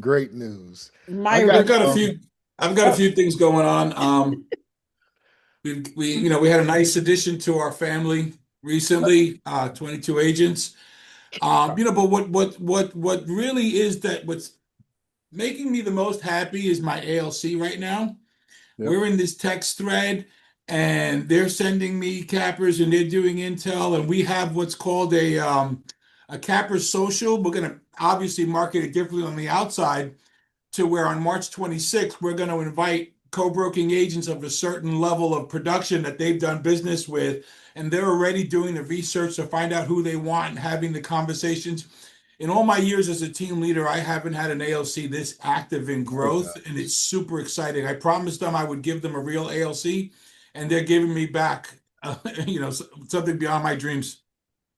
Great news. I My got I've got a few. I've got a oh, few things going on. We had a nice addition to our family recently. 22 agents. But what really is that what's making me the most happy is my ALC right now. yep. We're in this text thread, and they're sending me cappers, and they're doing intel, and we have what's called a capper social. We're going to obviously market it differently on the outside to where on March 26th, we're going to invite co-broking agents of a certain level of production that they've done business with, and they're already doing the research to find out who they want and having the conversations. In all my years as a team leader, I haven't had an ALC this active in Oh, growth, God. and it's super exciting. I promised them I would give them a real ALC, and they're giving me back, something beyond my dreams.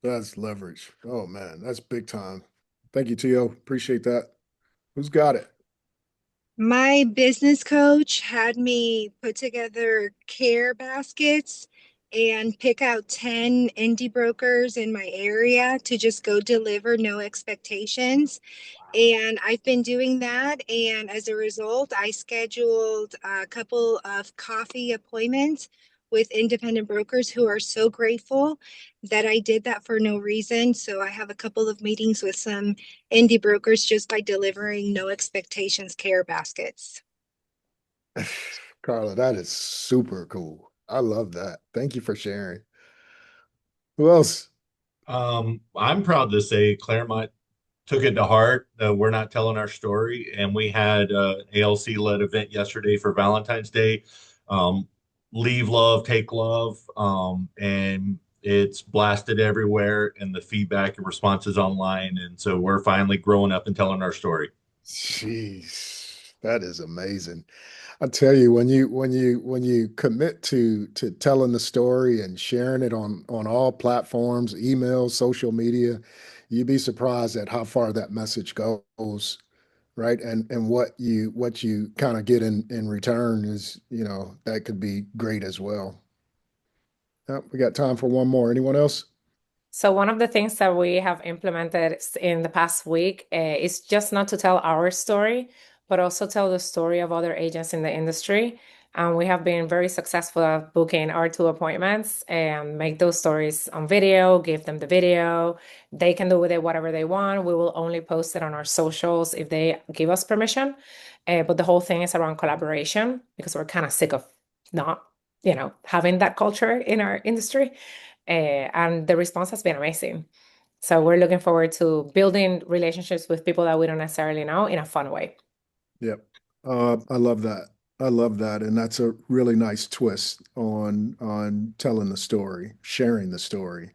That's leverage. Oh man, that's big time. Thank you, Tio. Appreciate that. Who's got it? My business coach had me put together care baskets and pick out 10 indie brokers in my area to just go deliver, no expectations. And I've been doing that. And as a result, I scheduled a couple of coffee appointments with independent brokers who are so grateful that I did that for no reason. So I have a couple of meetings with some indie brokers just by delivering no expectations care baskets. Carla, that is super cool. I love that. Thank you for sharing. Who else? I'm proud to say Claremont took it to heart. We're not telling our story, and we had an ALC led event yesterday for Valentine's Day. Um, Leave love, take love, and it's blasted everywhere, and the feedback and responses online. And so we're finally growing up and telling our story. Jeez, that is amazing. I tell you, when you commit to telling the story and sharing it on all platforms, email, social media, you'd be surprised at how far that message goes, right? And what you kind of get in return is, that could be great as well. We got time for one more. Anyone else? So one of the things that we have implemented in the past week is just not to tell our story, but also tell the story of other agents in the industry. And we have been very successful at booking our two appointments and make those stories on video, give them the video. They can do with it whatever they want. We will only post it on our socials if they give us permission. But the whole thing is around collaboration because we're kind of sick of not, having that culture in our industry. And the response has been amazing. So we're looking forward to building relationships with people that we don't necessarily know in a fun way. Yep. I love that. I love that. And that's a really nice twist on telling the story, sharing the story,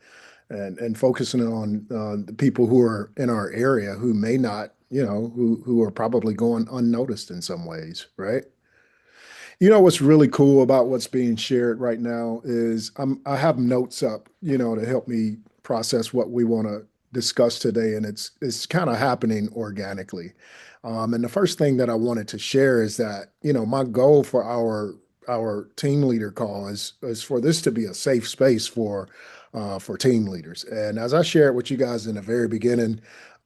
and focusing on the people who are in our area who may not, who are probably going unnoticed in some ways, right? You know what's really cool about what's being shared right now is I have notes up, to help me process what we want to discuss today, and it's kind of happening organically. And the first thing that I wanted to share is that, my goal for our team leader call is for this to be a safe space for team leaders. And as I shared with you guys in the very beginning,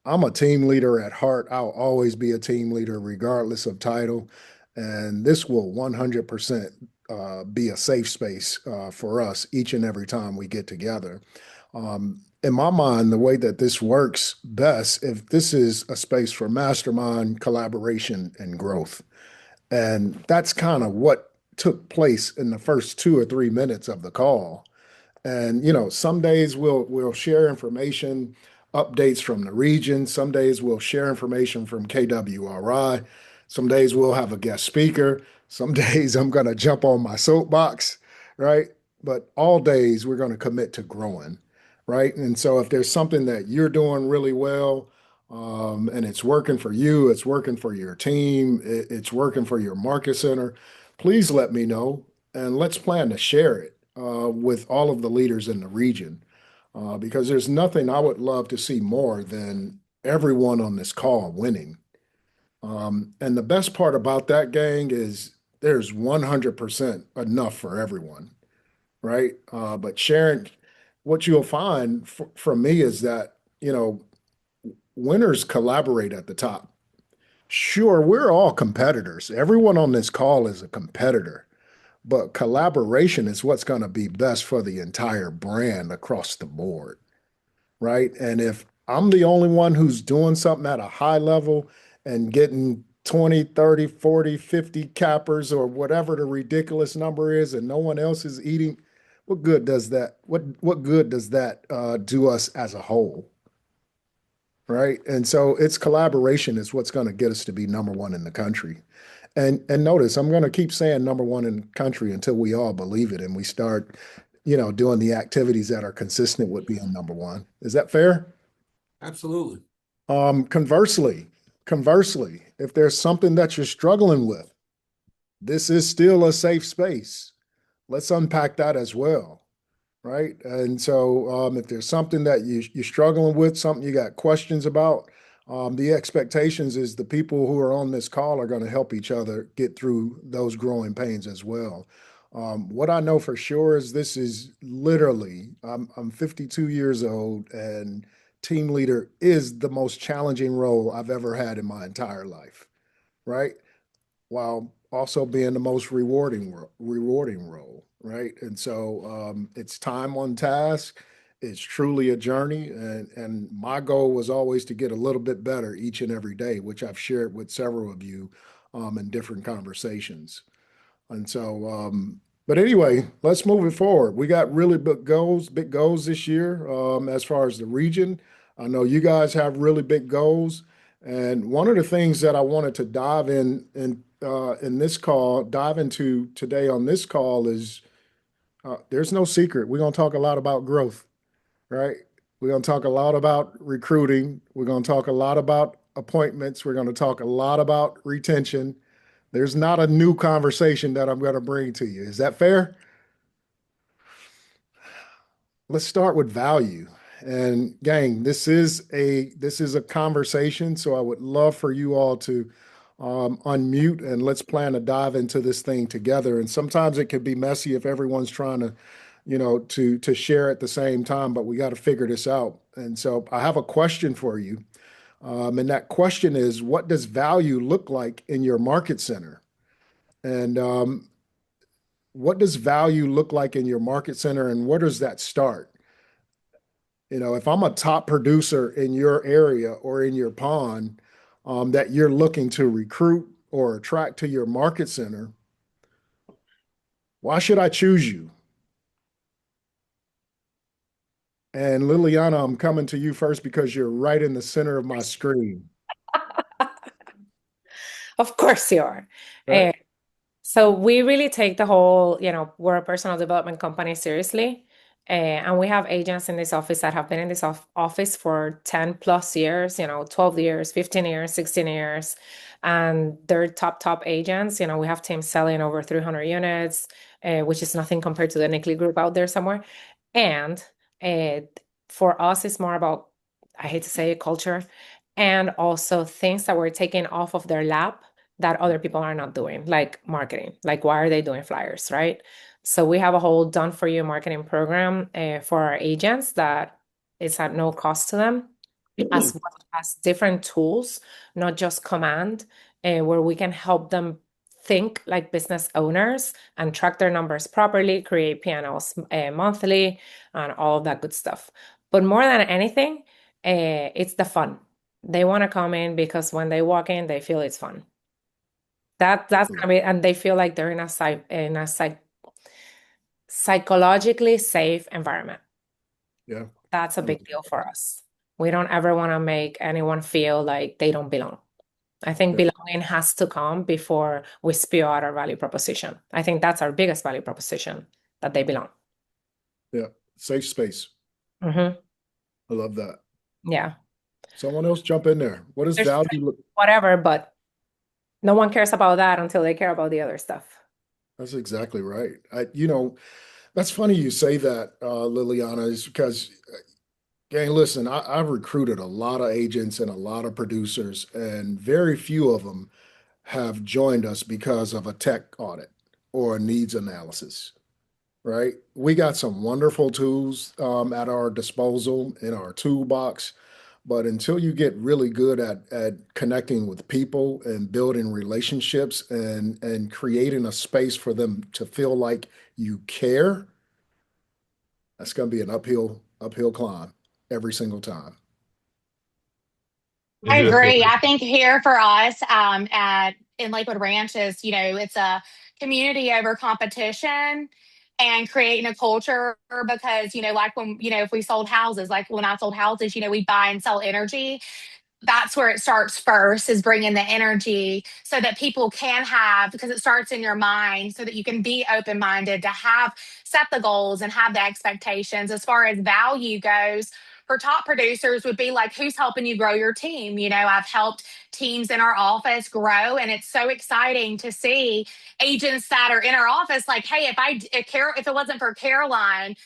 I'm a team leader at heart. I'll always be a team leader regardless of title. And this will 100% be a safe space for us each and every time we get together. In my mind, the way that this works best, if this is a space for mastermind collaboration and growth. And that's kind of what took place in the first 2 or 3 minutes of the call. And some days we'll share information, updates from the region. Some days we'll share information from KWRI. Some days we'll have a guest speaker. Some days I'm going to jump on my soapbox, right? But all days we're going to commit to growing, right? And so if there's something that you're doing really well, and it's working for you, it's working for your team, it's working for your market center, please let me know and let's plan to share it with all of the leaders in the region. Because there's nothing I would love to see more than everyone on this call winning. And the best part about that, gang, is there's 100% enough for everyone, right? But Sharon, what you'll find from me is that, winners collaborate at the top. Sure, we're all competitors. Everyone on this call is a competitor, but collaboration is what's going to be best for the entire brand across the board, right? And if I'm the only one who's doing something at a high level and getting 20, 30, 40, 50 cappers or whatever the ridiculous number is, and no one else is eating, what good does that, what good does that do us as a whole? Right. And so it's collaboration is what's going to get us to be number one in the country. And notice I'm going to keep saying number one in the country until we all believe it and we start, doing the activities that are consistent with being number one. Is that fair? Absolutely. Conversely, if there's something that you're struggling with, this is still a safe space. Let's unpack that as well. Right. And so if there's something that you're struggling with, something you got questions about, the expectations is the people who are on this call are going to help each other get through those growing pains as well. What I know for sure is this is literally, I'm 52 years old and team leader is the most challenging role I've ever had in my entire life. Right. While also being the most rewarding role, right? And so it's time on task. It's truly a journey, and my goal was always to get a little bit better each and every day, which I've shared with several of you in different conversations. And so, but anyway, let's move it forward. We got really big goals this year as far as the region. I know you guys have really big goals. And one of the things that I wanted to dive into today on this call is there's no secret. We're going to talk a lot about growth, right? We're going to talk a lot about recruiting. We're going to talk a lot about appointments. We're going to talk a lot about retention. There's not a new conversation that I'm going to bring to you. Is that fair? Let's start with value. And gang, this is a conversation, so I would love for you all to unmute and let's plan to dive into this thing together. And sometimes it can be messy if everyone's trying to, to share at the same time, but we got to figure this out. And so I have a question for you. And that question is, what does value look like in your market center? And what does value look like in your market center and where does that start? If I'm a top producer in your area or in your pond that you're looking to recruit or attract to your market center, why should I choose you? And Liliana, I'm coming to you first because you're right in the center of my screen. Of course you are. Right. So we really take the whole, we're a personal development company seriously. And we have agents in this office that have been in this office for 10 plus years, 12 years, 15 years, 16 years. And they're top agents. We have teams selling over 300 units, which is nothing compared to the Nickley Group out there somewhere. And for us, it's more about, I hate to say it, culture, and also things that we're taking off of their lap that other people are not doing, like marketing. Like, why are they doing flyers, right? So we have a whole done for you marketing program for our agents that is at no cost to them, as well as different tools, not just command, where we can help them think like business owners and track their numbers properly, create P&Ls monthly, and all of that good stuff. But more than anything, it's the fun. They want to come in because when they walk in, they feel it's fun. That's gonna be, and they feel like they're in a psychologically safe environment. Yeah. That's a big deal for us. We don't ever want to make anyone feel like they don't belong. I think belonging has to come before we spew out our value proposition. I think that's our biggest value proposition, that they belong. Yeah. Safe space. I love that. Yeah. Someone else jump in there. What does value look? Whatever, but no one cares about that until they care about the other stuff. That's exactly right. That's funny you say that, Liliana, is because, gang, listen, I've recruited a lot of agents and a lot of producers, and very few of them have joined us because of a tech audit or a needs analysis, right? We got some wonderful tools at our disposal in our toolbox, But until you get really good at connecting with people and building relationships and creating a space for them to feel like you care, that's going to be an uphill climb every single time. And I just agree. I think here for us at in Lakewood Ranch is, it's a community over competition and creating a culture because, like when, if we sold houses, like when I sold houses, we buy and sell energy. That's where it starts first, is bringing the energy so that people can have, because it starts in your mind, so that you can be open minded to have set the goals and have the expectations. As far as value goes, for top producers would be like, who's helping you grow your team? I've helped teams in our office grow, and it's so exciting to see agents that are in our office like, hey, if it wasn't for Caroline,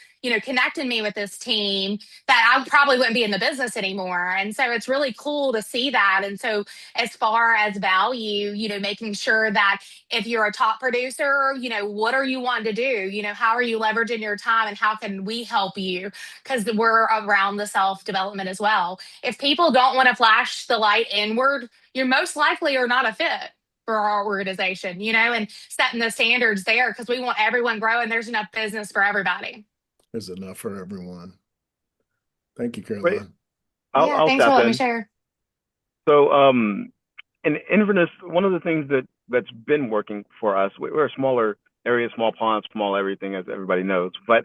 connecting me with this team, that I probably wouldn't be in the business anymore. And so it's really cool to see that. And so as far as value, making sure that if you're a top producer, what are you wanting to do? How are you leveraging your time, and how can we help you? Because we're around the self-development as well. If people don't want to flash the light inward, you most likely are not a fit for our organization, and setting the standards there, because we want everyone growing. There's enough business for everybody. There's enough for everyone. Thank you, Great. Caroline. I'll Thanks for step letting me in. share. So, in Inverness, one of the things that's been working for us, we're a smaller area, small pond, small everything, as everybody knows. But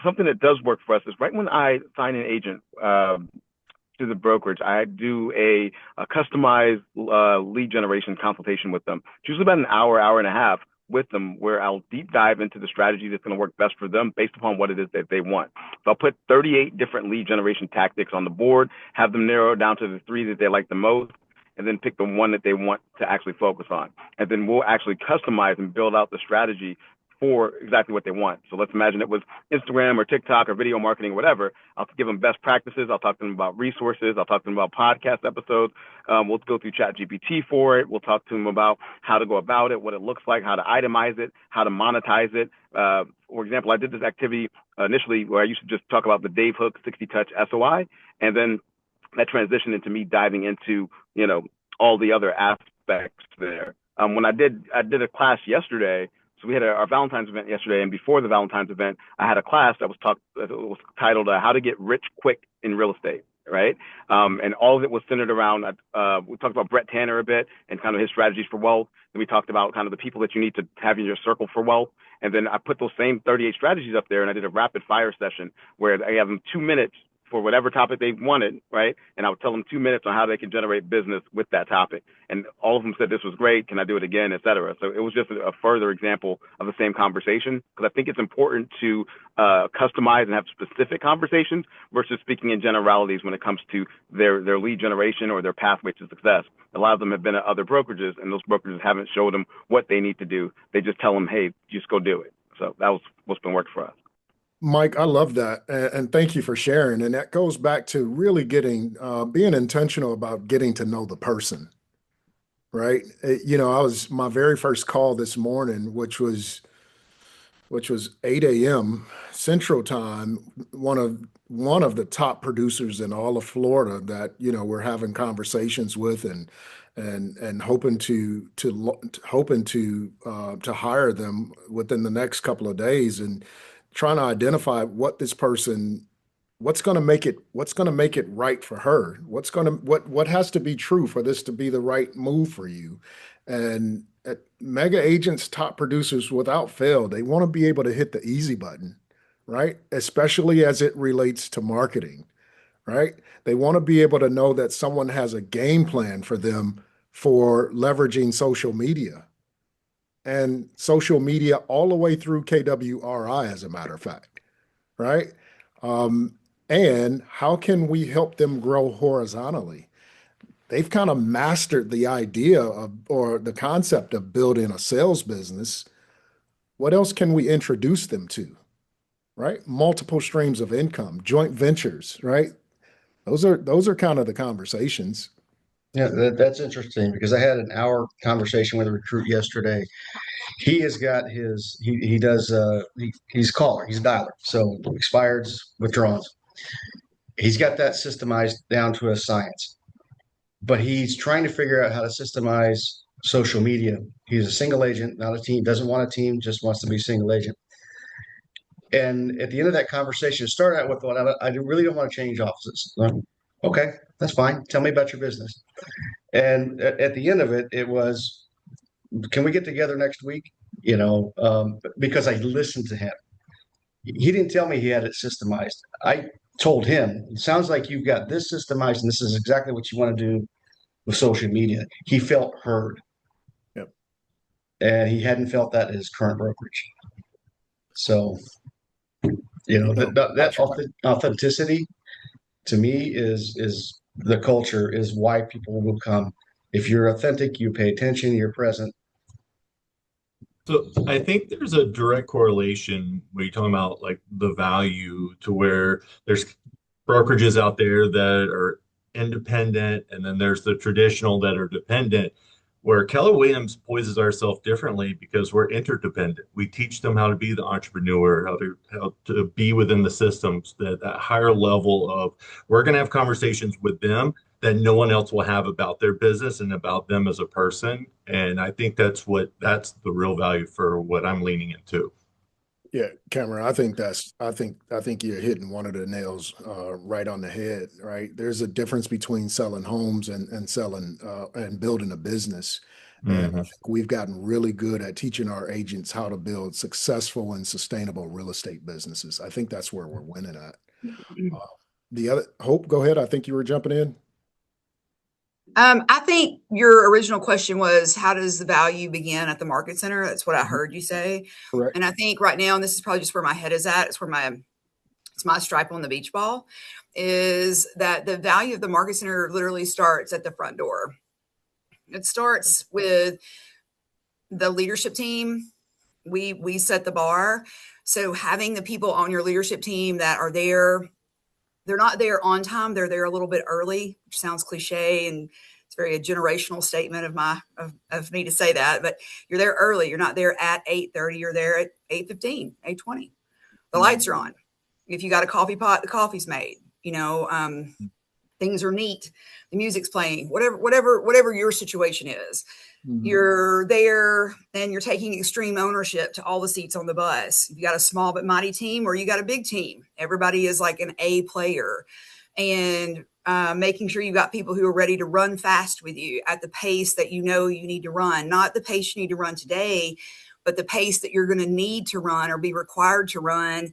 something that does work for us is right when I sign an agent to the brokerage, I do a customized lead generation consultation with them. It's usually about an hour and a half with them, where I'll deep dive into the strategy that's going to work best for them based upon what it is that they want. So I'll put 38 different lead generation tactics on the board, have them narrow it down to the 3 that they like the most, and then pick the one that they want to actually focus on. And then we'll actually customize and build out the strategy for exactly what they want. So let's imagine it was Instagram or TikTok or video marketing or whatever. I'll give them best practices. I'll talk to them about resources. I'll talk to them about podcast episodes. We'll go through ChatGPT for it. We'll talk to them about how to go about it, what it looks like, how to itemize it, how to monetize it. For example, I did this activity initially where I used to just talk about the Dave Hook 60 Touch SOI, and then that transitioned into me diving into, all the other aspects there. When I did a class yesterday. So we had our Valentine's event yesterday, and before the Valentine's event, I had a class that was titled "How to Get Rich Quick in Real Estate." Right, and all of it was centered around. We talked about Brett Tanner a bit and kind of his strategies for wealth. Then we talked about kind of the people that you need to have in your circle for wealth. And then I put those same 38 strategies up there, and I did a rapid fire session where I have them 2 minutes for whatever topic they wanted, right? And I would tell them 2 minutes on how they can generate business with that topic. And all of them said, this was great. Can I do it again, et cetera? So it was just a further example of the same conversation, because I think it's important to customize and have specific conversations versus speaking in generalities when it comes to their lead generation or their pathway to success. A lot of them have been at other brokerages, and those brokerages haven't showed them what they need to do. They just tell them, hey, just go do it. So that was what's been working for us. Mike, I love that. And thank you for sharing. And that goes back to really being intentional about getting to know the person, right? My very first call this morning, which was 8 a.m. Central Time, one of the top producers in all of Florida that, we're having conversations with and hoping to hire them within the next couple of days, and trying to identify what's going to make it right for her. What has to be true for this to be the right move for you. And mega agents, top producers, without fail, they want to be able to hit the easy button, right? Especially as it relates to marketing, right? They want to be able to know that someone has a game plan for them for leveraging social media. And social media all the way through KWRI, as a matter of fact, right? And how can we help them grow horizontally? They've kind of mastered the idea or the concept of building a sales business. What else can we introduce them to, right? Multiple streams of income, joint ventures, right? Those are kind of the conversations. Yeah, that's interesting, because I had an hour conversation with a recruit yesterday. He has got he's a caller, he's a dialer. So expireds, withdrawals. He's got that systemized down to a science, but he's trying to figure out how to systemize social media. He's a single agent, not a team, doesn't want a team, just wants to be single agent. And at the end of that conversation, it started out with, well, I really don't want to change offices. Okay, that's fine. Tell me about your business. And at the end of it, it was, can we get together next week? Because I listened to him. He didn't tell me he had it systemized. I told him, it sounds like you've got this systemized, and this is exactly what you want to do with social media. He felt heard. Yep. And he hadn't felt that in his current brokerage. So, that authenticity to me is the culture, is why people will come. If you're authentic, you pay attention, you're present. So I think there's a direct correlation when you're talking about like the value, to where there's brokerages out there that are independent, and then there's the traditional that are dependent, where Keller Williams poises ourselves differently because we're interdependent. We teach them how to be the entrepreneur, how to be within the systems, that higher level of, we're going to have conversations with them that no one else will have about their business and about them as a person. And I think that's the real value for what I'm leaning into. Yeah, Cameron, I think you're hitting one of the nails right on the head, right? There's a difference between selling homes and selling and building a business. And I think we've gotten really good at teaching our agents how to build successful and sustainable real estate businesses. I think that's where we're winning at. The other, Hope, go ahead. I think you were jumping in. I think your original question was, how does the value begin at the market center? That's what I heard you say. Correct. And I think right now, and this is probably just where my head is at, it's my stripe on the beach ball, is that the value of the market center literally starts at the front door. It starts with the leadership team. We set the bar. So having the people on your leadership team that are there, they're not there on time. They're there a little bit early, which sounds cliche, and it's very a generational statement of me to say that. But you're there early. You're not there at 8:30. You're there at 8:15, 8:20. The lights are on. If you got a coffee pot, the coffee's made. Things are neat. The music's playing. Whatever your situation is. You're there and you're taking extreme ownership to all the seats on the bus. You got a small but mighty team, or you got a big team. Everybody is like an A player, and making sure you got people who are ready to run fast with you at the pace that you need to run, not the pace you need to run today, but the pace that you're going to need to run or be required to run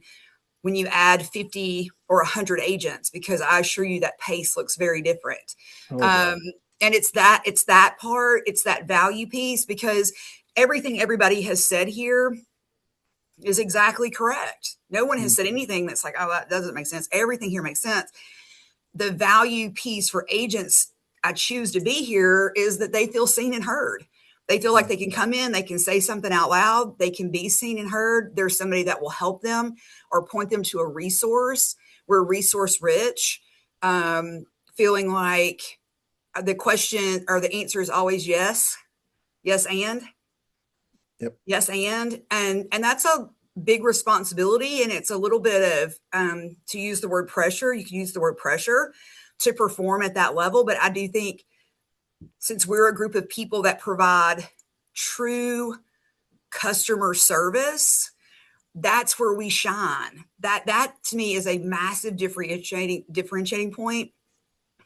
when you add 50 or 100 agents, because I assure you that pace looks very different. And it's that part, it's that value piece, because everything everybody has said here is exactly correct. No one has said anything that's like, oh, that doesn't make sense. Everything here makes sense. The value piece for agents, I choose to be here, is that they feel seen and heard. They feel like they can come in, they can say something out loud, they can be seen and heard. There's somebody that will help them or point them to a resource. We're resource rich, feeling like the question or the answer is always yes. Yes, and. Yep. Yes, and that's a big responsibility. And it's a little bit of, to use the word pressure, you can use the word pressure to perform at that level. But I do think, since we're a group of people that provide true customer service, that's where we shine. That to me is a massive differentiating point.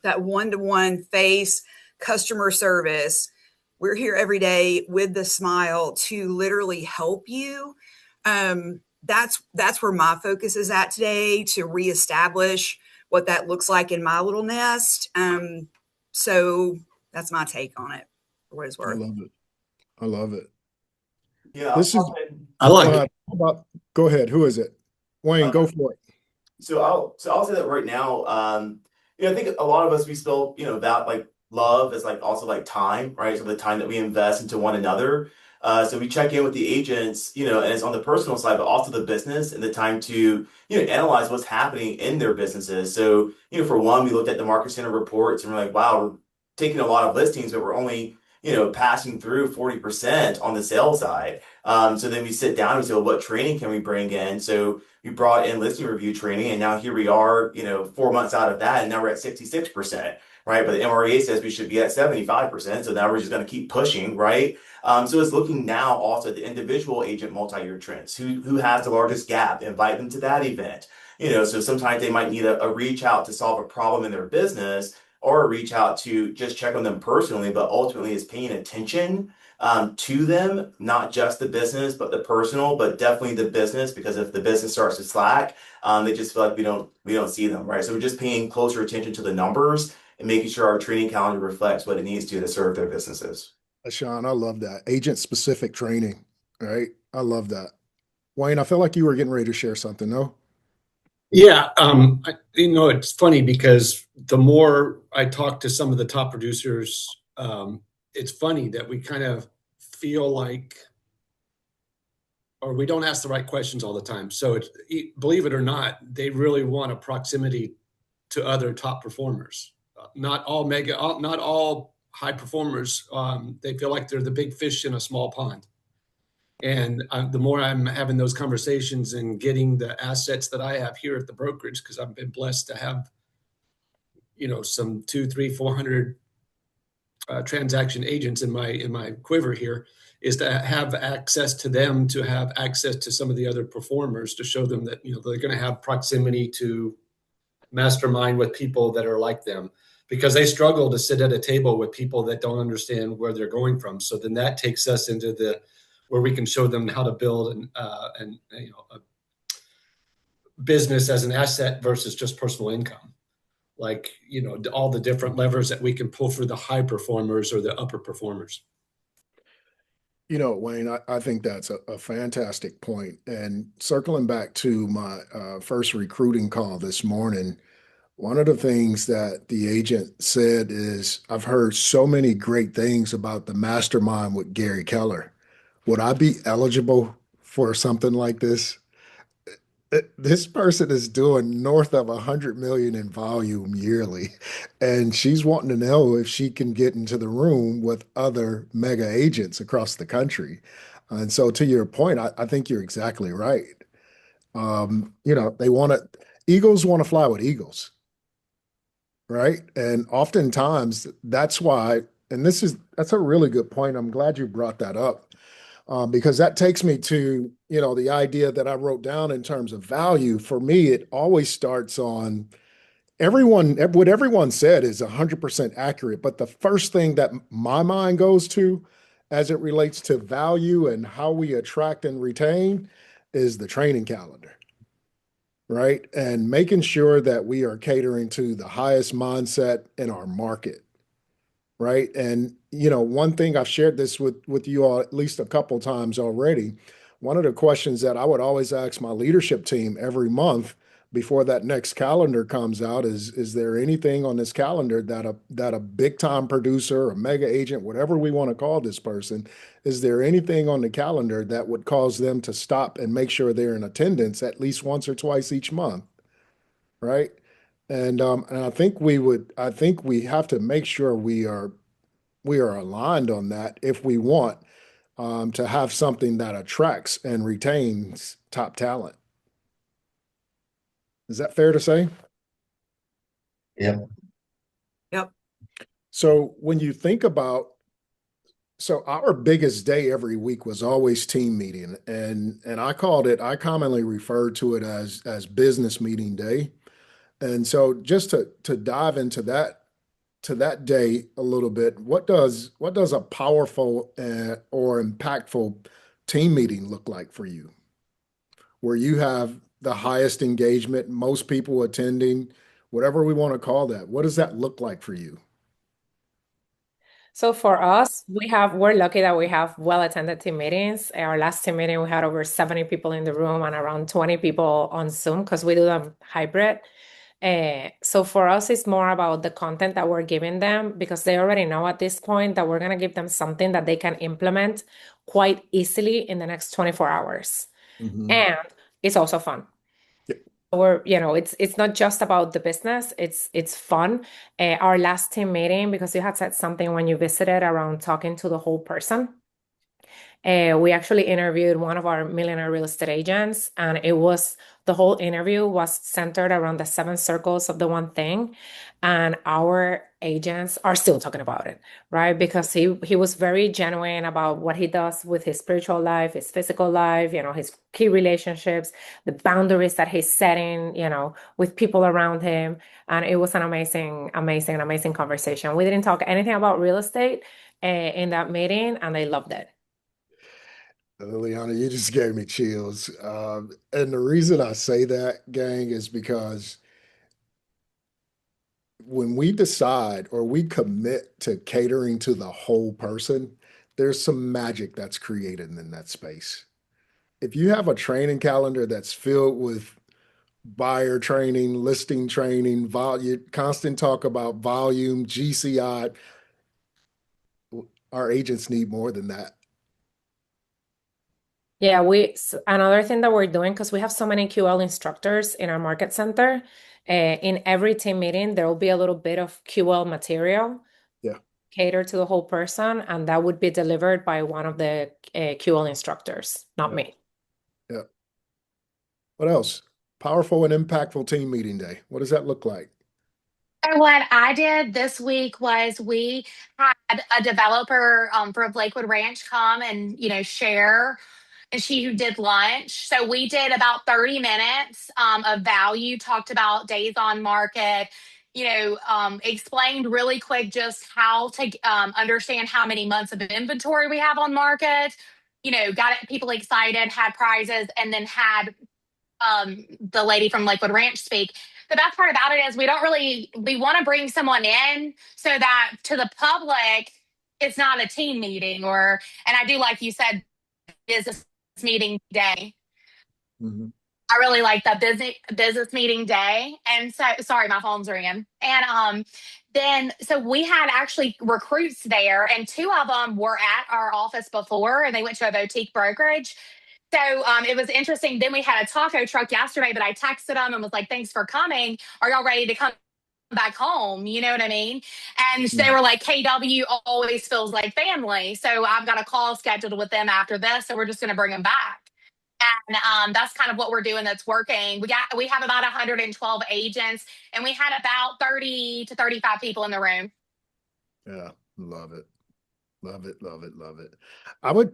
That one-to-one face customer service. We're here every day with the smile to literally help you. That's where my focus is at today, to reestablish what that looks like in my little nest. So that's my take on it, for what it's worth. I love it. Yeah, I like it. Go ahead. Who is it? Wayne, go for it. So I'll say that right now. I think a lot of us, we still, that like love is like also like time, right? So the time that we invest into one another. So we check in with the agents, and it's on the personal side, but also the business, and the time to, analyze what's happening in their businesses. So, for one, we looked at the Market Center reports and we're like, wow, we're taking a lot of listings, but we're only passing through 40% on the sales side. So then we sit down and say, well, what training can we bring in? So we brought in listing review training, and now here we are, 4 months out of that, and now we're at 66%, right? But the MREA says we should be at 75%. So now we're just going to keep pushing, right? So it's looking now also at the individual agent multi-year trends. Who has the largest gap? Invite them to that event. So sometimes they might need a reach out to solve a problem in their business, or a reach out to just check on them personally, but ultimately is paying attention to them, not just the business, but the personal, but definitely the business, because if the business starts to slack, they just feel like we don't see them, right? So we're just paying closer attention to the numbers and making sure our training calendar reflects what it needs to serve their businesses. Sean, I love that. Agent-specific training, right? I love that. Wayne, I feel like you were getting ready to share something, no? Yeah, it's funny because the more I talk to some of the top producers, it's funny that we kind of feel like, or we don't ask the right questions all the time. So believe it or not, they really want a proximity to other top performers. Not all high performers. They feel like they're the big fish in a small pond. And the more I'm having those conversations and getting the assets that I have here at the brokerage, because I've been blessed to have, some 200, 300, 400 transaction agents in my quiver here, is to have access to them, to have access to some of the other performers, to show them that, they're going to have proximity to mastermind with people that are like them, because they struggle to sit at a table with people that don't understand where they're going from. So then that takes us into where we can show them how to build a business as an asset versus just personal income. Like, all the different levers that we can pull for the high performers or the upper performers. Wayne, I think that's a fantastic point. And circling back to my first recruiting call this morning, one of the things that the agent said is, I've heard so many great things about the mastermind with Gary Keller. Would I be eligible for something like this? This person is doing north of 100 million in volume yearly, and she's wanting to know if she can get into the room with other mega agents across the country. And so, to your point, I think you're exactly right. Eagles want to fly with eagles, right? And oftentimes that's why, and that's a really good point. I'm glad you brought that up. Because that takes me to, the idea that I wrote down in terms of value. For me, it always starts on what everyone said is 100% accurate. But the first thing that my mind goes to as it relates to value and how we attract and retain is the training calendar, right? And making sure that we are catering to the highest mindset in our market. Right. And, one thing I've shared this with you all at least a couple times already. One of the questions that I would always ask my leadership team every month before that next calendar comes out is there anything on this calendar that a big time producer, a mega agent, whatever we want to call this person, is there anything on the calendar that would cause them to stop and make sure they're in attendance at least once or twice each month? Right. And I think we have to make sure we are aligned on that if we want to have something that attracts and retains top talent. Is that fair to say? Yep. Yep. So when you think about, our biggest day every week was always team meeting, and I commonly referred to it as business meeting day. And so just to dive into that day a little bit, what does a powerful or impactful team meeting look like for you, where you have the highest engagement, most people attending, whatever we want to call that? What does that look like for you? So for us, we're lucky that we have well-attended team meetings. Our last team meeting, we had over 70 people in the room and around 20 people on Zoom, because we do them hybrid. So for us, it's more about the content that we're giving them, because they already know at this point that we're going to give them something that they can implement quite easily in the next 24 hours. Mhm. And it's also fun. we're, it's not just about the business, it's fun. Our last team meeting, because you had said something when you visited around talking to the whole person. We actually interviewed one of our millionaire real estate agents, and the whole interview was centered around the 7 circles of the one thing. And our agents are still talking about it, right? Because he was very genuine about what he does with his spiritual life, his physical life, his key relationships, the boundaries that he's setting, with people around him. And it was an amazing conversation. We didn't talk anything about real estate in that meeting, and they loved it. Liliana, you just gave me chills. And the reason I say that, gang, is because when we decide or we commit to catering to the whole person, there's some magic that's created in that space. If you have a training calendar that's filled with buyer training, listing training, constant talk about volume, GCI, our agents need more than that. Yeah, another thing that we're doing, because we have so many QL instructors in our market center, in every team meeting, there will be a little bit of QL material catered to the whole person, and that would be delivered by one of the QL instructors, not me. Yeah. What else? Powerful and impactful team meeting day. What does that look like? So what I did this week was we had a developer from Lakewood Ranch come and share, and she did lunch. So we did about 30 minutes of value, talked about days on market, explained really quick just how to understand how many months of inventory we have on market, got people excited, had prizes, and then had the lady from Lakewood Ranch speak. The best part about it is we want to bring someone in so that to the public, it's not a team meeting and I do, like you said, business meeting day. Mm-hmm. I really like that business meeting day. And so, sorry, my phone's ringing. And so we had actually recruits there, and 2 of them were at our office before, and they went to a boutique brokerage. So it was interesting. Then we had a taco truck yesterday, but I texted them and was like, thanks for coming. Are y'all ready to come back home? You know what I mean? And they were like, KW always feels like family. So I've got a call scheduled with them after this. So we're just going to bring them back. And that's kind of what we're doing that's working. We have about 112 agents, and we had about 30 to 35 people in the room. Yeah, love it. Love it, love it, love it.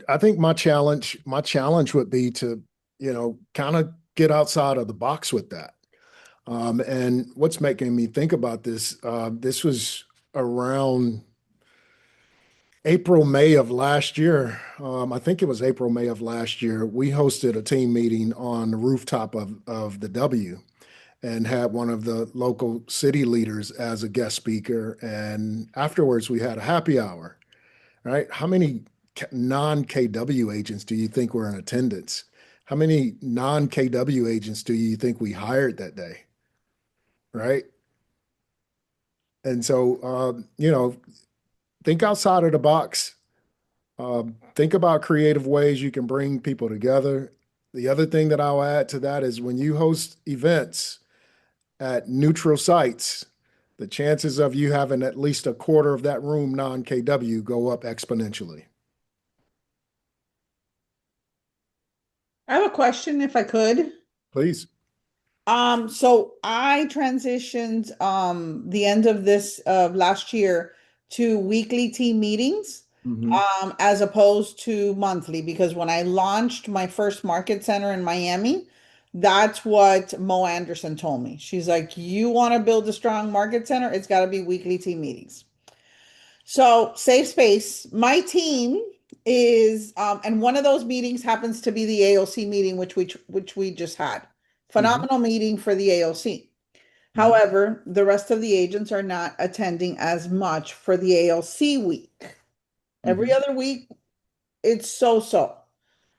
I think my challenge would be to, kind of get outside of the box with that. And what's making me think about this, this was around April, May of last year. I think it was April, May of last year. We hosted a team meeting on the rooftop of the W and had one of the local city leaders as a guest speaker. And afterwards, we had a happy hour. Right? How many non-KW agents do you think were in attendance? How many non-KW agents do you think we hired that day? Right? And so, think outside of the box. Think about creative ways you can bring people together. The other thing that I'll add to that is when you host events at neutral sites, the chances of you having at least a quarter of that room non-KW go up exponentially. I have a question, if I could. Please. So I transitioned the end of this last year to weekly team meetings, as opposed to monthly, because when I launched my first market center in Miami, that's what Mo Anderson told me. She's like, you want to build a strong market center, it's got to be weekly team meetings. So Safe Space, my team is, and one of those meetings happens to be the AOC meeting, which we just had. Phenomenal meeting for the AOC. However, the rest of the agents are not attending as much for the AOC week. Every other week, it's so-so.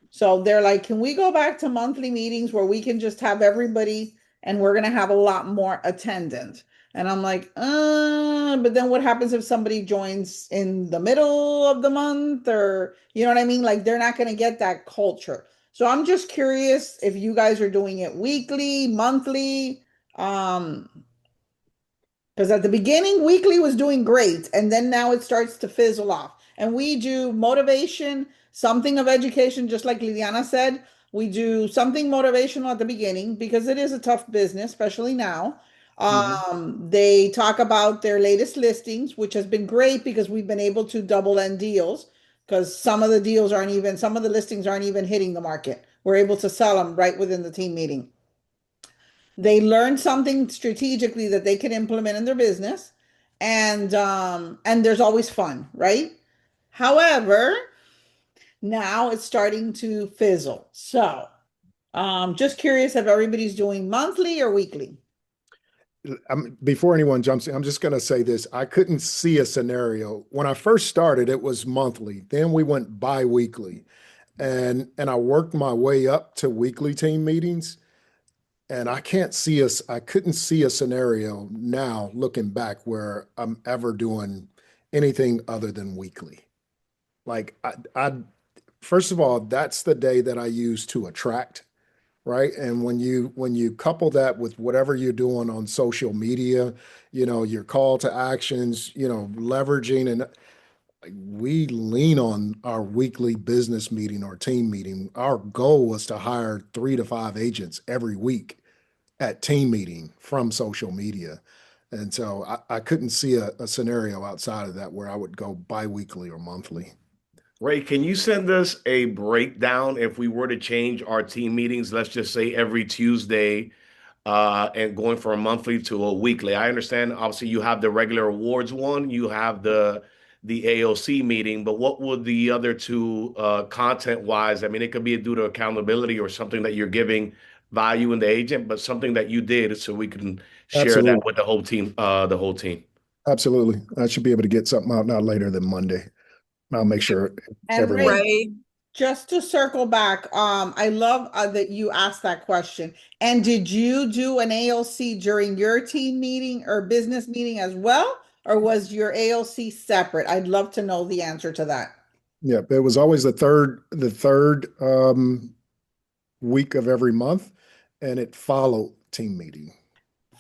So they're like, can we go back to monthly meetings where we can just have everybody and we're going to have a lot more attendance? And I'm like, but then what happens if somebody joins in the middle of the month, or, you know what I mean? Like, they're not going to get that culture. So I'm just curious if you guys are doing it weekly, monthly, because at the beginning, weekly was doing great, and then now it starts to fizzle off. And we do motivation, something of education, just like Liliana said. We do something motivational at the beginning because it is a tough business, especially now. They talk about their latest listings, which has been great because we've been able to double end deals because some of the listings aren't even hitting the market. We're able to sell them right within the team meeting. They learn something strategically that they can implement in their business, and there's always fun, right? However, now it's starting to fizzle. So, just curious if everybody's doing monthly or weekly. Before anyone jumps in, I'm just going to say this. I couldn't see a scenario. When I first started, it was monthly. Then we went bi-weekly. And I worked my way up to weekly team meetings. And I couldn't see a scenario now looking back where I'm ever doing anything other than weekly. Like first of all, that's the day that I use to attract, right? And when you couple that with whatever you're doing on social media, your call to actions, leveraging, and we lean on our weekly business meeting or team meeting. Our goal was to hire 3 to 5 agents every week at team meeting from social media. And so I couldn't see a scenario outside of that where I would go bi-weekly or monthly. Ray, can you send us a breakdown if we were to change our team meetings, let's just say every Tuesday, and going from a monthly to a weekly? I understand, obviously, you have the regular awards one, you have the AOC meeting, but what would the other two content-wise? I mean, it could be due to accountability or something that you're giving value in the agent, but something that you did so we can share Absolutely. that with the whole team. Absolutely. I should be able to get something out not later than Monday. I'll make sure And everyone. Ray, just to circle back, I love that you asked that question. And did you do an AOC during your team meeting or business meeting as well? Or was your AOC separate? I'd love to know the answer to that. Yeah, it was always the third week of every month, and it followed team meeting.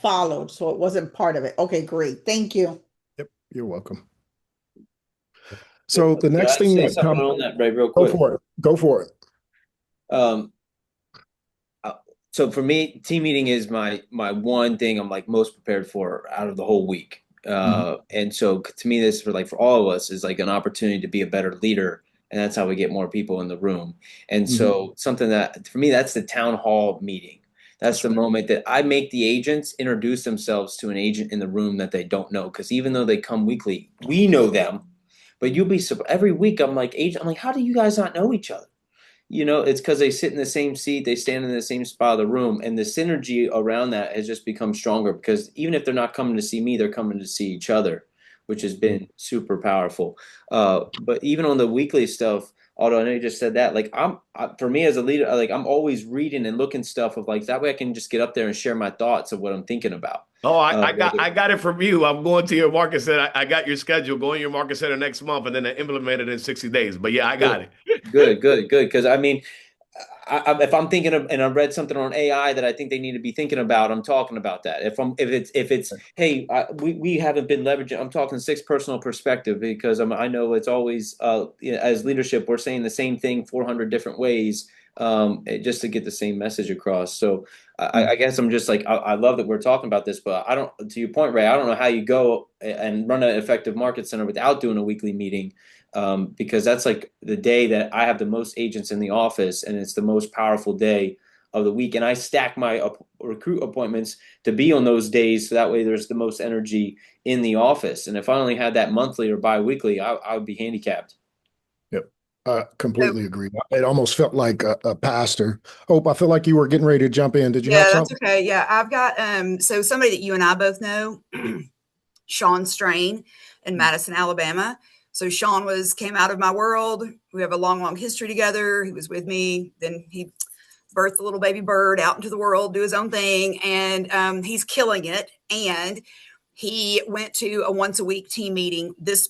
Followed, so it wasn't part of it. Okay, great. Thank you. Yep, you're welcome. So the next thing that comes on that, Ray, real quick. Go for it. So for me, team meeting is my one thing I'm like most prepared for out of the whole week. And so to me, this for all of us is like an opportunity to be a better leader. And that's how we get more people in the room. And so something that for me, that's the town hall meeting. That's the moment that I make the agents introduce themselves to an agent in the room that they don't know. Because even though they come weekly, we know them. But you'll be surprised. Every week I'm like, how do you guys not know each other? It's because they sit in the same seat, they stand in the same spot of the room, and the synergy around that has just become stronger because even if they're not coming to see me, they're coming to see each other, which has been super powerful. But even on the weekly stuff, although I know you just said that, for me as a leader, I'm always reading and looking stuff of that way I can just get up there and share my thoughts of what I'm thinking about. Oh, I got it from you. I'm going to your market center. I got your schedule. Going to your market center next month, and then I implement it in 60 days. But yeah, I got it. Good. Because I mean, if I'm thinking of, and I read something on AI that I think they need to be thinking about, I'm talking about that. If it's hey, we haven't been leveraging. I'm talking 6 personal perspective because I know it's always as leadership we're saying the same thing 400 different ways just to get the same message across. So I guess I'm just I love that we're talking about this, but I don't. To your point, Ray, I don't know how you go and run an effective market center without doing a weekly meeting. Because that's the day that I have the most agents in the office and it's the most powerful day of the week. And I stack my recruit appointments to be on those days. So that way there's the most energy in the office. And if I only had that monthly or bi-weekly, I would be handicapped. Yep. I completely agree. It almost felt like a pastor. Hope, I feel like you were getting ready to jump in. Did you have something? That's okay. Yeah, I've got, so somebody that you and I both know, Sean Strain in Madison, Alabama. So Sean came out of my world. We have a long, long history together. He was with me. Then he birthed a little baby bird out into the world, do his own thing. And he's killing it. And he went to a once a week team meeting this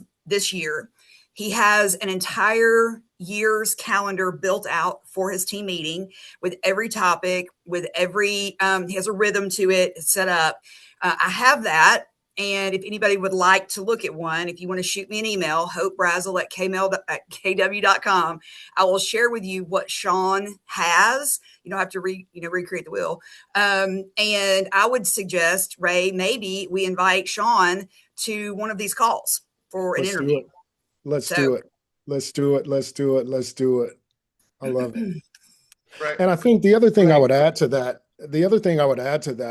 year. He has an entire year's calendar built out for his team meeting with every topic, with every, he has a rhythm to it, it's set up. I have that. And if anybody would like to look at one, if you want to shoot me an email, hopebrazel@kw.com, I will share with you what Sean has. You don't have to recreate the wheel. And I would suggest, Ray, maybe we invite Sean to one of these calls for an interview. Let's do it. Let's do it. Let's do it. Let's do it. I love it. Right. And I think the other thing I would add to that,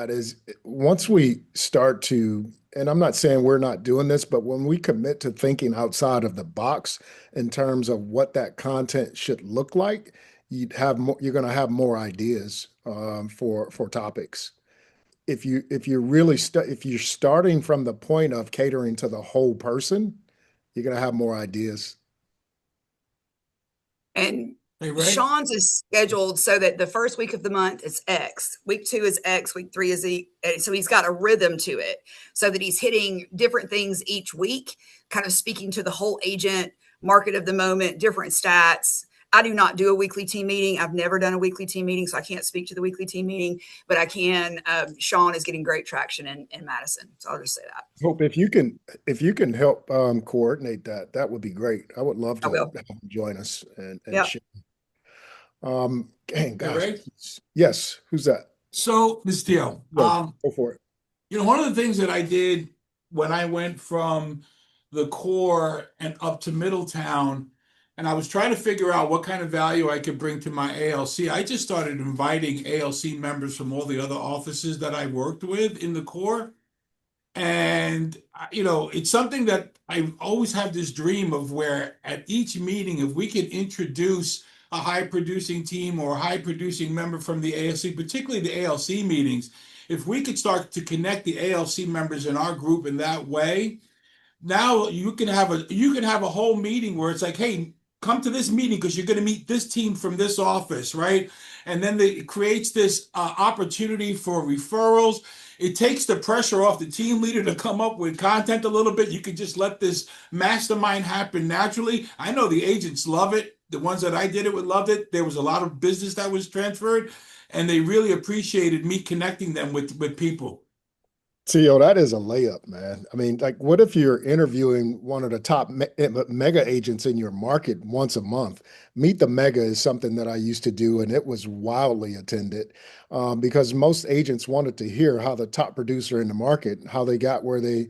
is once we start to, and I'm not saying we're not doing this, but when we commit to thinking outside of the box in terms of what that content should look like, you're going to have more ideas for topics. If you're starting from the point of catering to the whole person, you're going to have more ideas. And Hey, Ray? Sean's is scheduled so that the first week of the month is X, week 2 is X, week 3 is E. So he's got a rhythm to it so that he's hitting different things each week, kind of speaking to the whole agent market of the moment, different stats. I do not do a weekly team meeting. I've never done a weekly team meeting, so I can't speak to the weekly team meeting, but I can. Sean is getting great traction in Madison. So I'll just say that. Hope if you can help coordinate that would be great. I would love to have him join us and share. Dang, gosh. Ray? Yes, who's that? So, Ms. Teal, Go for it. one of the things that I did when I went from the core and up to Middletown, and I was trying to figure out what kind of value I could bring to my ALC, I just started inviting ALC members from all the other offices that I worked with in the core. And, it's something that I always have this dream of, where at each meeting, if we could introduce a high producing team or a high producing member from the ALC, particularly the ALC meetings, if we could start to connect the ALC members in our group in that way, now you can have a whole meeting where it's like, hey, come to this meeting because you're going to meet this team from this office, right? And then it creates this opportunity for referrals. It takes the pressure off the team leader to come up with content a little bit. You can just let this mastermind happen naturally. I know the agents love it. The ones that I did it with loved it. There was a lot of business that was transferred, and they really appreciated me connecting them with people. Tio, that is a layup, man. I mean, like, what if you're interviewing one of the top mega agents in your market once a month? Meet the Mega is something that I used to do, and it was wildly attended because most agents wanted to hear how the top producer in the market, how they got where they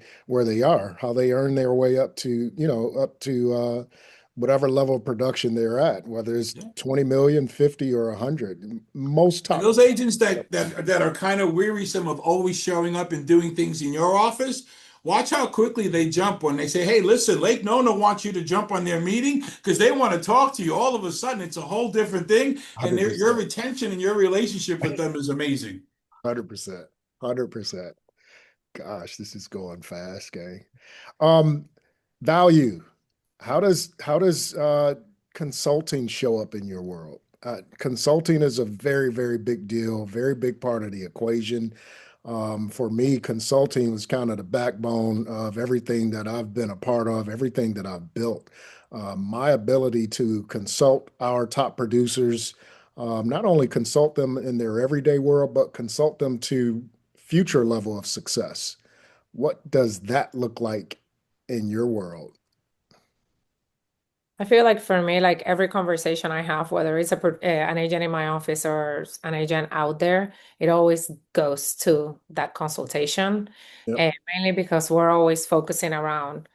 are, how they earn their way up to whatever level of production they're at, whether it's 20 million, 50 or 100. Most top. And those agents that are kind of wearisome of always showing up and doing things in your office, watch how quickly they jump when they say, hey, listen, Lake Nona wants you to jump on their meeting because they want to talk to you. All of a sudden, it's a whole different thing. And your retention and your relationship with them is amazing. 100%. 100%. Gosh, this is going fast, gang. Value. How does consulting show up in your world? Consulting is a very, very big deal, very big part of the equation. For me, consulting was kind of the backbone of everything that I've been a part of, everything that I've built. My ability to consult our top producers, not only consult them in their everyday world, but consult them to future level of success. What does that look like in your world? I feel like for me, like every conversation I have, whether it's an agent in my office or an agent out there, it always goes to that consultation. Yep. Mainly because we're always focusing around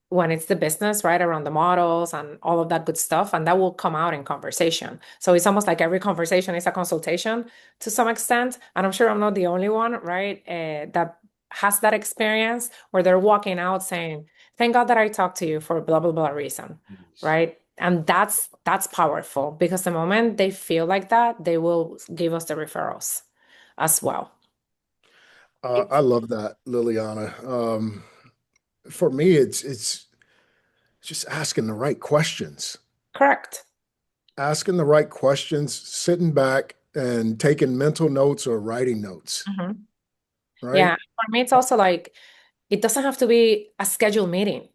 when it's the business, right? Around the models and all of that good stuff. And that will come out in conversation. So it's almost like every conversation is a consultation to some extent. And I'm sure I'm not the only one, right? That has that experience where they're walking out saying, thank God that I talked to you for blah, blah, blah reason, right? And that's powerful because the moment they feel like that, they will give us the referrals as well. I love that, Liliana. For me, it's just asking the right questions. Correct. Asking the right questions, sitting back and taking mental notes or writing notes. Mm-hmm. Right? Yeah. For me, it's also like, it doesn't have to be a scheduled meeting.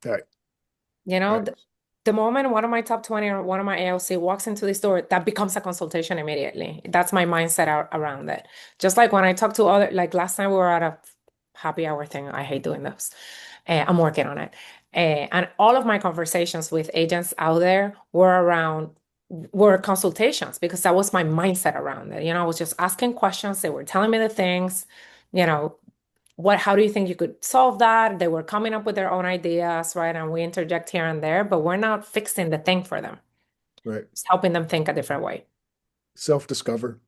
Right. You know, Right. the moment one of my top 20 or one of my ALC walks into the store, that becomes a consultation immediately. That's my mindset around it. Just like when I talk to other, like last time we were at a happy hour thing. I hate doing those. I'm working on it. And all of my conversations with agents out there were consultations, because that was my mindset around it. I was just asking questions. They were telling me the things, how do you think you could solve that? They were coming up with their own ideas, right? And we interject here and there, but we're not fixing the thing for them. Right. It's helping them think a different way. Self-discover.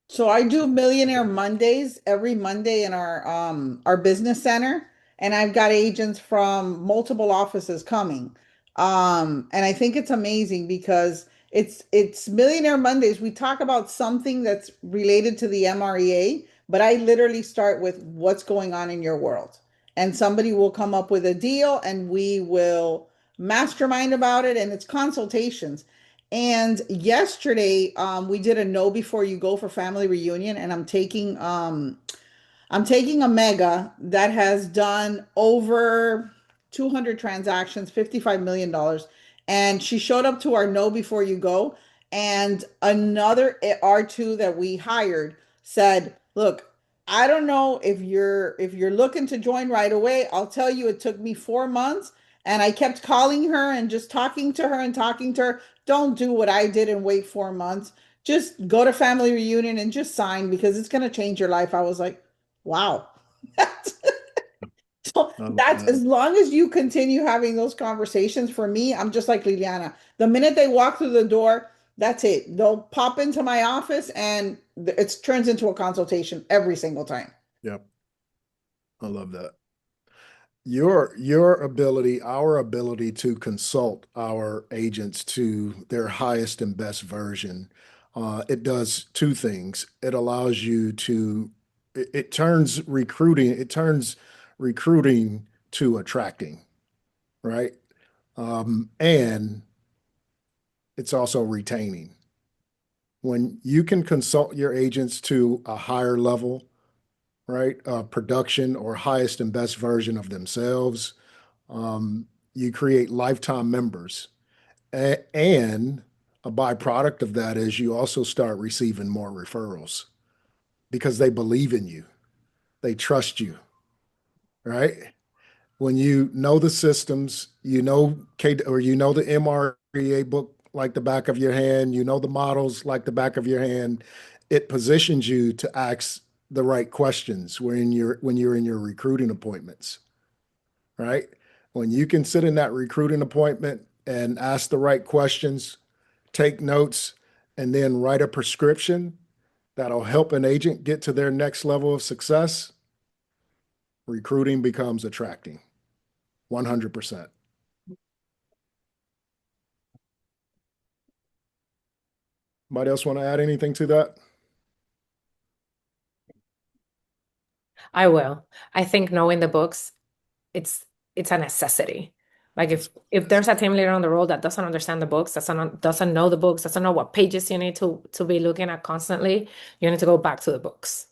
So I do Millionaire Mondays every Monday in our business center, and I've got agents from multiple offices coming. And I think it's amazing because it's Millionaire Mondays. We talk about something that's related to the MREA, but I literally start with what's going on in your world. And somebody will come up with a deal and we will mastermind about it, and it's consultations. And yesterday, we did a know before you go for family reunion, and I'm taking a mega that has done over 200 transactions, $55 million. And she showed up to our know before you go. And another R2 that we hired said, look, I don't know if you're looking to join right away. I'll tell you, it took me 4 months. And I kept calling her and just talking to her. Don't do what I did and wait 4 months. Just go to family reunion and just sign, because it's going to change your life. I was like, wow. So that's, as long as you continue having those conversations, for me, I'm just like Liliana. The minute they walk through the door, that's it. They'll pop into my office and it turns into a consultation every single time. Yep. I love that. Our ability to consult our agents to their highest and best version, it does two things. It allows you to, it turns recruiting to attracting, right? And it's also retaining. When you can consult your agents to a higher level, right? Production or highest and best version of themselves. You create lifetime members. And a byproduct of that is you also start receiving more referrals because they believe in you. They trust you, right? When you know the systems, you know the MREA book like the back of your hand, you know the models like the back of your hand, it positions you to ask the right questions when you're in your recruiting appointments, right? When you can sit in that recruiting appointment and ask the right questions, take notes, and then write a prescription that'll help an agent get to their next level of success, recruiting becomes attracting 100%. Anybody else want to add anything to that? I will. I think knowing the books, it's a necessity. Like if there's a team leader on the road that doesn't understand the books, doesn't know the books, doesn't know what pages you need to be looking at constantly, you need to go back to the books.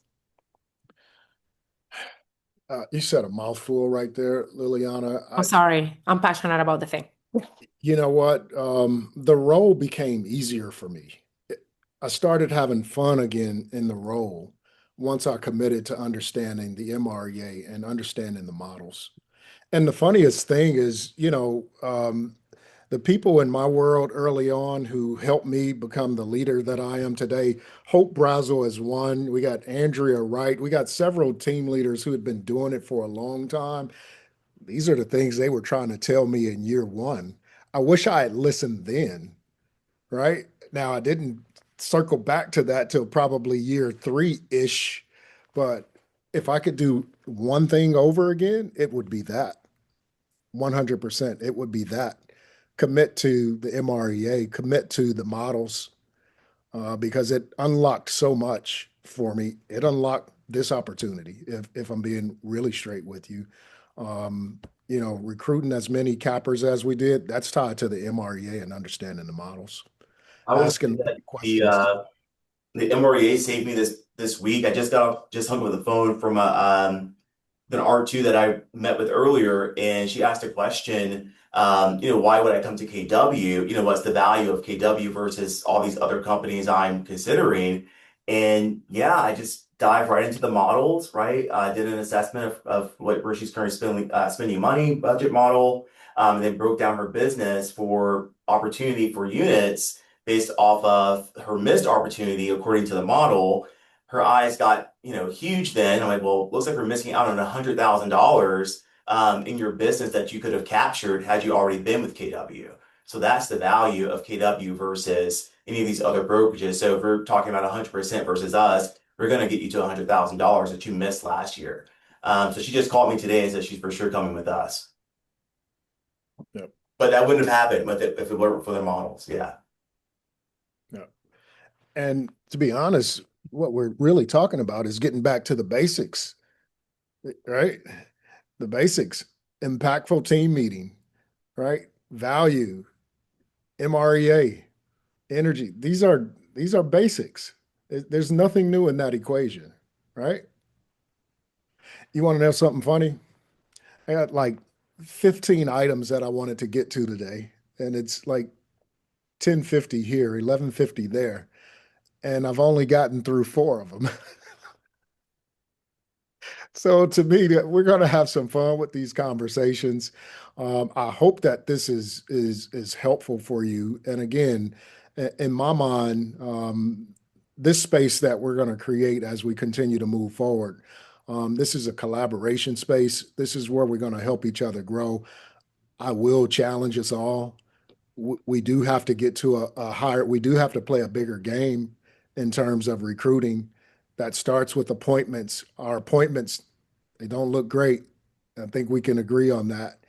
You said a mouthful right there, Liliana. I'm sorry. I'm passionate about the thing. You know what? The role became easier for me. I started having fun again in the role once I committed to understanding the MREA and understanding the models. And the funniest thing is, the people in my world early on who helped me become the leader that I am today, Hope Brazel is one. We got Andrea Wright. We got several team leaders who had been doing it for a long time. These are the things they were trying to tell me in year one. I wish I had listened then, right? Now, I didn't circle back to that till probably year 3-ish, but if I could do one thing over again, it would be that. 100%. It would be that. Commit to the MREA, commit to the models, because it unlocked so much for me. It unlocked this opportunity, if I'm being really straight with you. Recruiting as many cappers as we did, that's tied to the MREA and understanding the models. I will say that the MREA saved me this week. I just hung up the phone from an R2 that I met with earlier, and she asked a question, why would I come to KW? What's the value of KW versus all these other companies I'm considering? And yeah, I just dive right into the models, right? I did an assessment of where she's currently spending money, budget model, and then broke down her business for opportunity for units based off of her missed opportunity according to the model. Her eyes got, huge then. I'm like, well, looks like we're missing out on $100,000 in your business that you could have captured had you already been with KW. So that's the value of KW versus any of these other brokerages. So if we're talking about 100% versus us, we're going to get you to $100,000 that you missed last year. So she just called me today and said she's for sure coming with us. Yep. But that wouldn't have happened if it weren't for the models. Yeah. Yeah. And to be honest, what we're really talking about is getting back to the basics, right? The basics, impactful team meeting, right? Value, MREA, energy. These are basics. There's nothing new in that equation, right? You want to know something funny? I got like 15 items that I wanted to get to today, and it's like 10:50 here, 11:50 there, and I've only gotten through 4 of them. So to me, we're going to have some fun with these conversations. I hope that this is helpful for you. And again, in my mind, this space that we're going to create as we continue to move forward, this is a collaboration space. This is where we're going to help each other grow. I will challenge us all. We do have to get to a higher, we do have to play a bigger game in terms of recruiting. That starts with appointments. Our appointments, they don't look great. I think we can agree on that.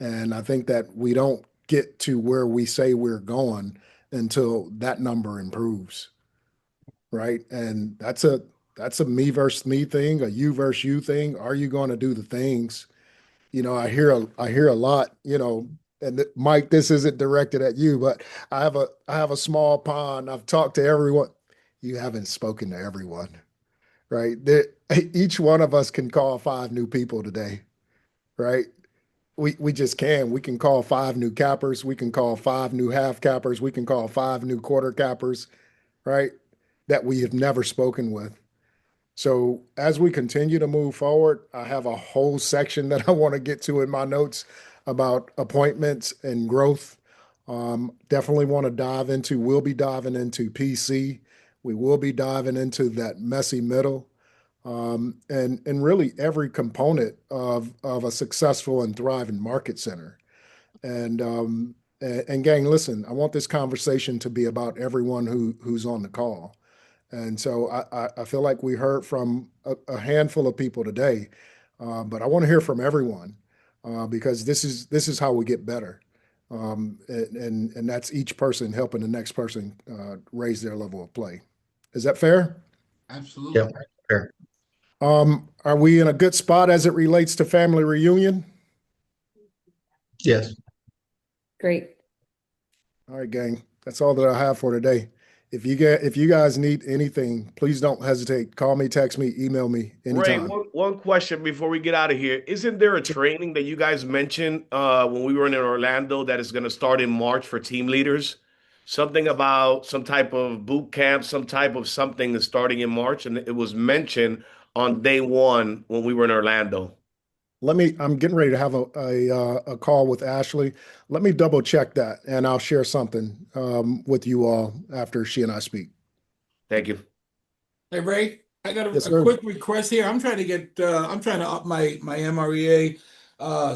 And I think that we don't get to where we say we're going until that number improves, right? And that's a me versus me thing, a you versus you thing. Are you going to do the things? I hear a lot, and Mike, this isn't directed at you, but I have a small pond. I've talked to everyone. You haven't spoken to everyone, right? Each one of us can call 5 new people today, right? We just can. We can call 5 new cappers. We can call 5 new half cappers. We can call 5 new quarter cappers, right? That we have never spoken with. So as we continue to move forward, I have a whole section that I want to get to in my notes about appointments and growth. Definitely want to dive into, we'll be diving into PC. We will be diving into that messy middle. And really every component of a successful and thriving market center. And gang, listen, I want this conversation to be about everyone who's on the call. And so I feel like we heard from a handful of people today, but I want to hear from everyone because this is how we get better. And that's each person helping the next person raise their level of play. Is that fair? Absolutely. Yeah, fair. Are we in a good spot as it relates to family reunion? Yes. Great. All right, gang. That's all that I have for today. If you guys need anything, please don't hesitate. Call me, text me, email me anytime. Ray, one question before we get out of here. Isn't there a training that you guys mentioned when we were in Orlando that is going to start in March for team leaders? Something about some type of boot camp, some type of something that's starting in March, and it was mentioned on day 1 when we were in Orlando. I'm getting ready to have a call with Ashley. Let me double check that, and I'll share something with you all after she and I speak. Thank you. Hey, Ray, I got Yes, a sir. quick request here. I'm trying to up my MREA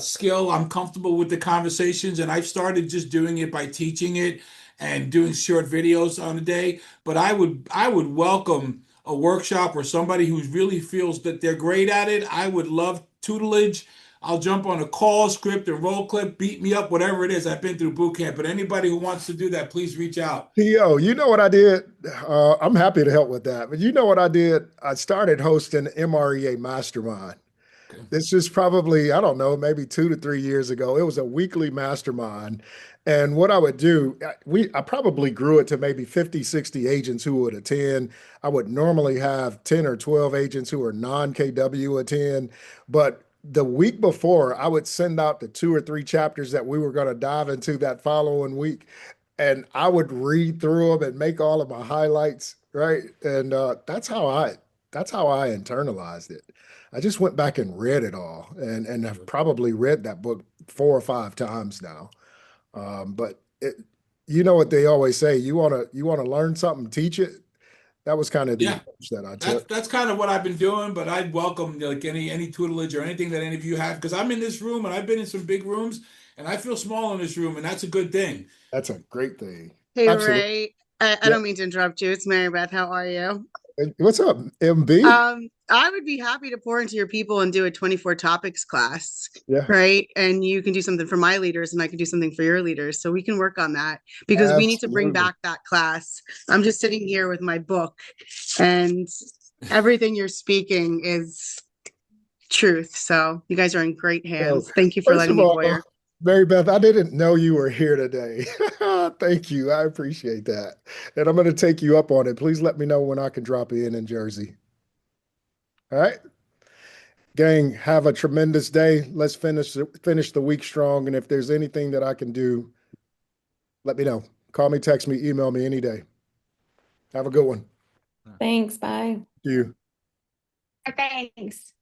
skill. I'm comfortable with the conversations, and I've started just doing it by teaching it and doing short videos on a day. But I would welcome a workshop or somebody who really feels that they're great at it. I would love tutelage. I'll jump on a call, script, and roll clip, beat me up, whatever it is. I've been through boot camp, but anybody who wants to do that, please reach out. Yo, you know what I did? I'm happy to help with that. But you know what I did? I started hosting MREA Mastermind. Okay. This is probably, I don't know, maybe 2 to 3 years ago. It was a weekly mastermind. And what I would do, I probably grew it to maybe 50, 60 agents who would attend. I would normally have 10 or 12 agents who are non-KW attend. But the week before, I would send out the 2 or 3 chapters that we were going to dive into that following week. And I would read through them and make all of my highlights, right? And that's how I internalized it. I just went back and read it all, and I've probably read that book 4 or 5 times now. But you know what they always say, you want to learn something, teach it. That was kind of the approach that I took. That's kind of what I've been doing, but I'd welcome like any tutelage or anything that any of you have, because I'm in this room and I've been in some big rooms and I feel small in this room, and that's a good thing. That's a great thing. Hey, Absolutely. Ray, I don't mean to interrupt you. It's Mary Beth. How are you? What's up, MB? I would be happy to pour into your people and do a 24 topics class. Yeah. Right. And you can do something for my leaders and I can do something for your leaders. So we can work on that because we need to bring back that class. I'm just sitting here with my book and everything you're speaking is truth. So you guys are in great hands. Thank you for letting me lawyer. Mary Beth, I didn't know you were here today. Thank you. I appreciate that. And I'm going to take you up on it. Please let me know when I can drop in Jersey. All right. Gang, have a tremendous day. Let's finish the week strong. And if there's anything that I can do, let me know. Call me, text me, email me any day. Have a good one. Thanks. Bye. Thank you. Thanks.